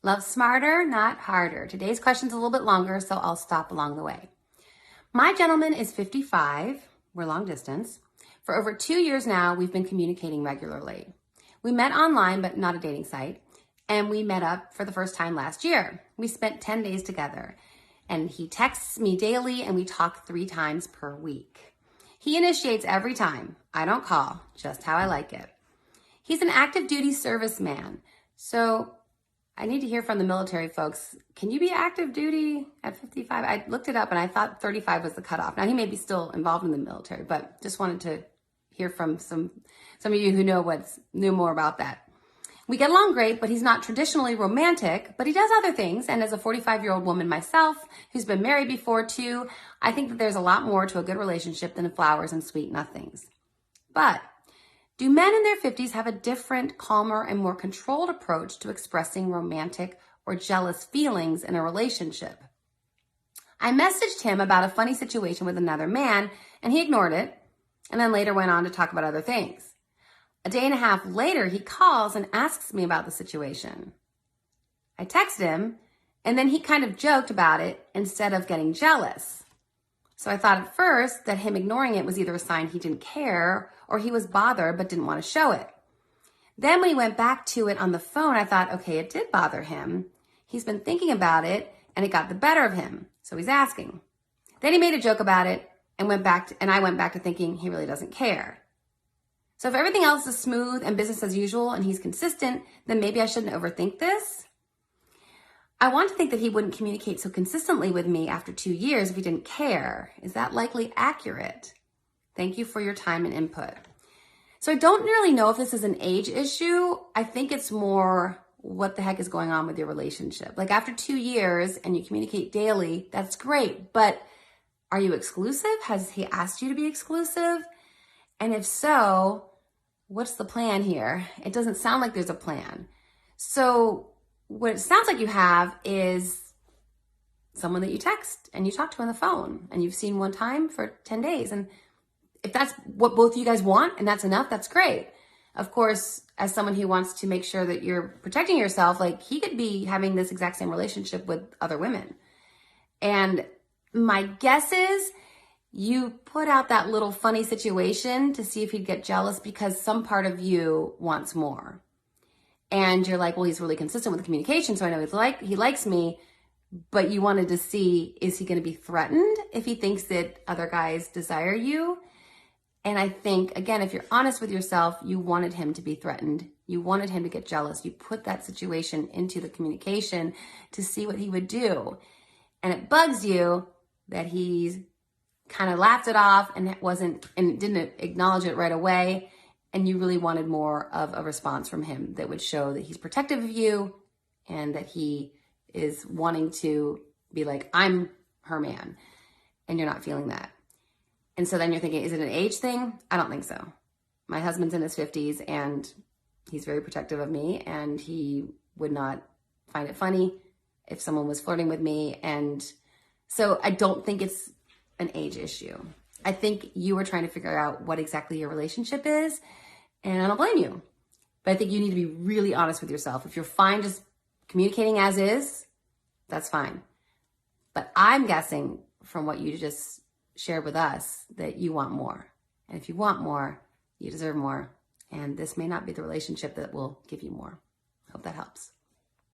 Love smarter, not harder. Today's question's a little bit longer, so I'll stop along the way. My gentleman is 55. We're long distance. For over 2 years now, we've been communicating regularly. We met online, but not a dating site, and we met up for the first time last year. We spent 10 days together, and he texts me daily, and we talk 3 times per week. He initiates every time. I don't call, just how I like it. He's an active duty serviceman, so I need to hear from the military folks. Can you be active duty at 55? I looked it up and I thought 35 was the cutoff. Now he may be still involved in the military, but just wanted to hear from some of you who knew more about that. We get along great, but he's not traditionally romantic, but he does other things. And as a 45-year-old woman myself, who's been married before too, I think that there's a lot more to a good relationship than flowers and sweet nothings. But do men in their 50s have a different, calmer, and more controlled approach to expressing romantic or jealous feelings in a relationship? I messaged him about a funny situation with another man, and he ignored it, and then later went on to talk about other things. A day and a half later, he calls and asks me about the situation. I text him, and then he kind of joked about it instead of getting jealous. So I thought at first that him ignoring it was either a sign he didn't care or he was bothered but didn't want to show it. Then when he went back to it on the phone, I thought, okay, it did bother him. He's been thinking about it and it got the better of him. So he's asking. Then he made a joke about it and I went back to thinking he really doesn't care. So if everything else is smooth and business as usual and he's consistent, then maybe I shouldn't overthink this. I want to think that he wouldn't communicate so consistently with me after 2 years if he didn't care. Is that likely accurate? Thank you for your time and input. So I don't really know if this is an age issue. I think it's more what the heck is going on with your relationship. Like after 2 years and you communicate daily, that's great. But are you exclusive? Has he asked you to be exclusive? And if so, what's the plan here? It doesn't sound like there's a plan. So what it sounds like you have is someone that you text and you talk to on the phone and you've seen one time for 10 days. And if that's what both of you guys want and that's enough, that's great. Of course, as someone who wants to make sure that you're protecting yourself, like he could be having this exact same relationship with other women. And my guess is you put out that little funny situation to see if he'd get jealous because some part of you wants more. And you're like, well, he's really consistent with the communication, so I know he likes me, but you wanted to see, is he going to be threatened if he thinks that other guys desire you? And I think, again, if you're honest with yourself, you wanted him to be threatened. You wanted him to get jealous. You put that situation into the communication to see what he would do. And it bugs you that he's kind of laughed it off and didn't acknowledge it right away. And you really wanted more of a response from him that would show that he's protective of you and that he is wanting to be like, I'm her man. And you're not feeling that. And so then you're thinking, is it an age thing? I don't think so. My husband's in his 50s and he's very protective of me and he would not find it funny if someone was flirting with me. And so I don't think it's an age issue. I think you were trying to figure out what exactly your relationship is, and I don't blame you. But I think you need to be really honest with yourself. If you're fine just communicating as is, that's fine. But I'm guessing from what you just shared with us that you want more. And if you want more, you deserve more. And this may not be the relationship that will give you more. Hope that helps.